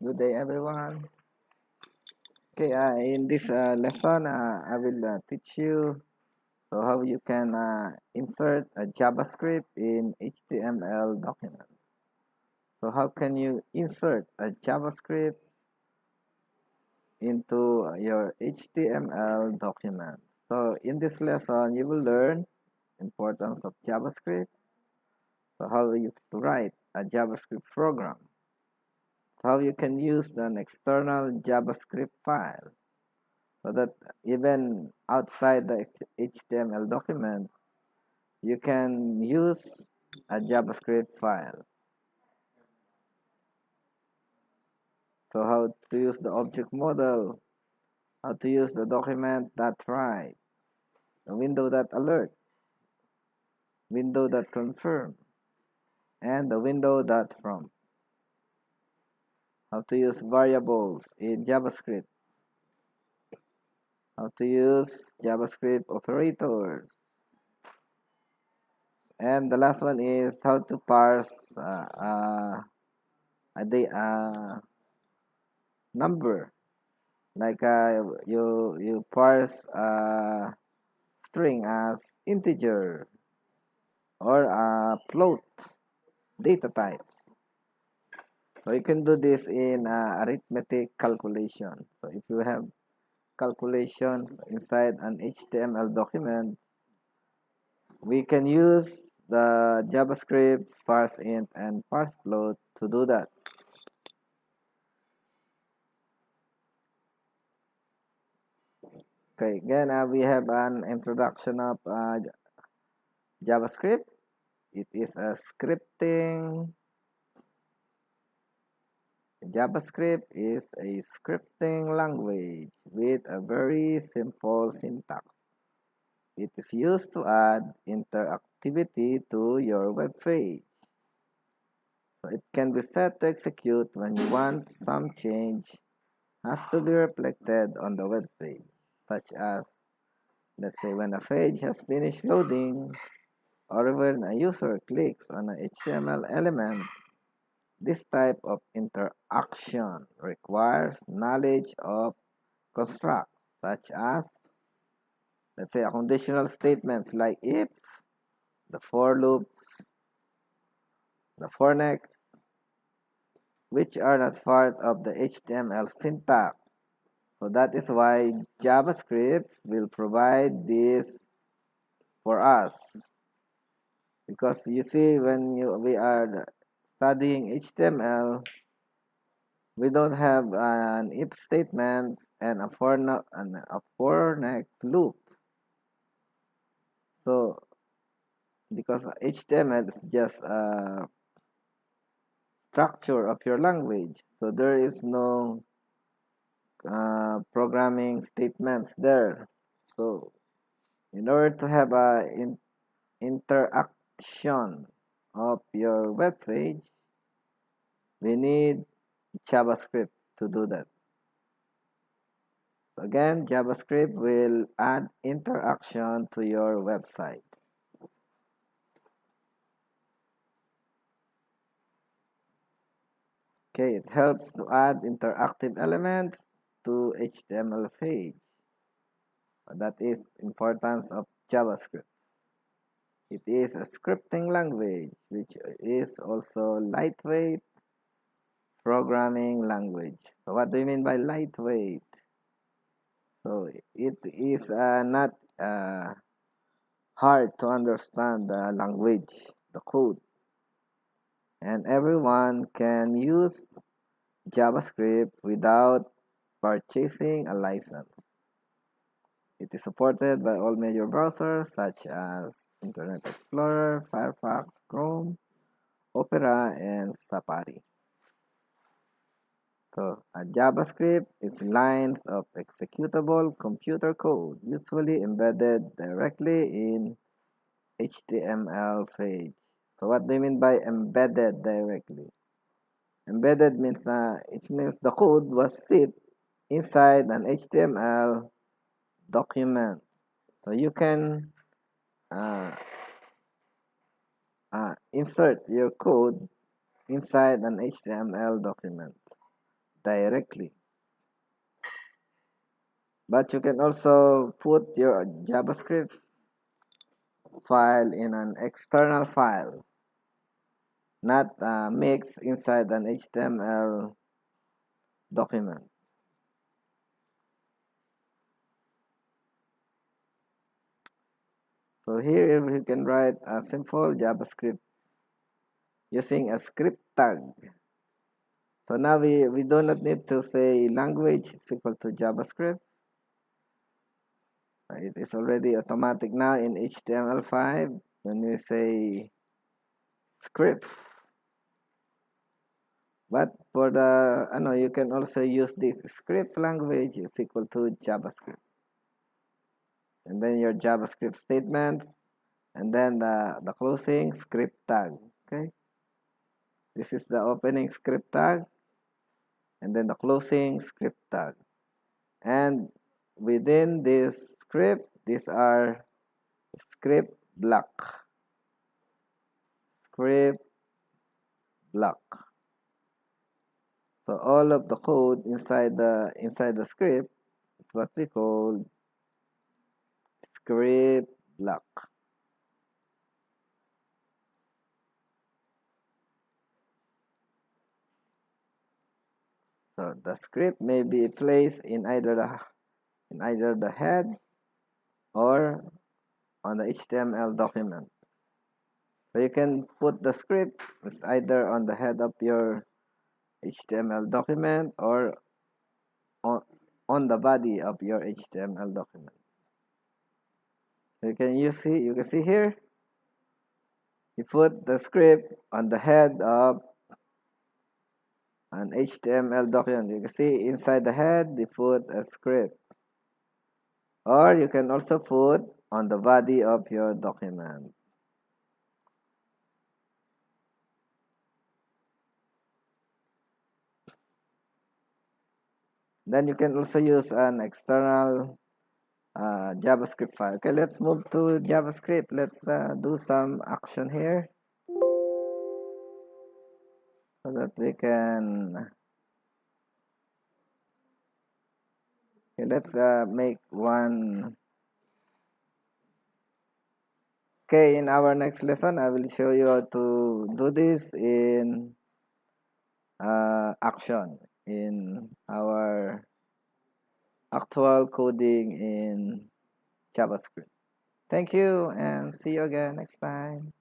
Good day, everyone. Okay, in this lesson, I will teach you how you can insert a JavaScript in HTML documents. So how can you insert a JavaScript into your HTML document? So in this lesson, you will learn importance of JavaScript, so how you to write a JavaScript program, how you can use an external JavaScript file, so that even outside the HTML document, you can use a JavaScript file. So how to use the object model, how to use the document.write, the window.alert, window.confirm, and the window.from. How to use variables in JavaScript, how to use JavaScript operators, and the last one is how to parse a number, like you parse a string as integer or a float data types. So you can do this in arithmetic calculation. So if you have calculations inside an HTML document, we can use the JavaScript parse int and parse float to do that. Okay, again, we have an introduction of JavaScript. It is a scripting. JavaScript is a scripting language with a very simple syntax. It is used to add interactivity to your web page. So it can be set to execute when you want some change has to be reflected on the web page, such as, let's say, when a page has finished loading, or when a user clicks on an HTML element. This type of interaction requires knowledge of constructs, such as, let's say, a conditional statements like if, the for loops, the for next, which are not part of the HTML syntax. So that is why JavaScript will provide this for us. Because you see, when we are studying HTML, we don't have an if statement and a for next loop. So because HTML is just a structure of your language, so there is no programming statements there. So in order to have a interaction of your web page, we need JavaScript to do that. So again, JavaScript will add interaction to your website. Okay, it helps to add interactive elements to HTML page. That is importance of JavaScript. It is a scripting language which is also lightweight programming language. So what do you mean by lightweight? So it is not hard to understand the language, the code. And everyone can use JavaScript without purchasing a license. It is supported by all major browsers such as Internet Explorer, Firefox, Chrome, Opera, and Safari. So a JavaScript is lines of executable computer code, usually embedded directly in HTML page. So what do you mean by embedded directly? Embedded means it means the code was sit inside an HTML document. So you can insert your code inside an HTML document. directly. But you can also put your JavaScript file in an external file, not mixed inside an HTML document. So here you can write a simple JavaScript using a script tag. So now we do not need to say language is equal to JavaScript. It is already automatic now in HTML5 when we say script. But for the, you can also use this script language is equal to JavaScript. And then your JavaScript statements, and then the closing script tag. Okay. This is the opening script tag, and then the closing script tag. And within this script, these are script block. Script block. So all of the code inside the script is what we call script block. So the script may be placed in either the head or on the HTML document. So you can put the script either on the head of your HTML document or on the body of your HTML document. So you can see here, you put the script on the head of an HTML document. You can see inside the head, you put a script. Or you can also put on the body of your document. Then you can also use an external JavaScript file. Okay, let's move to JavaScript. Let's do some action here so that we can. Okay, let's make one. Okay, in our next lesson, I will show you how to do this in action in our actual coding in JavaScript. Thank you and see you again next time.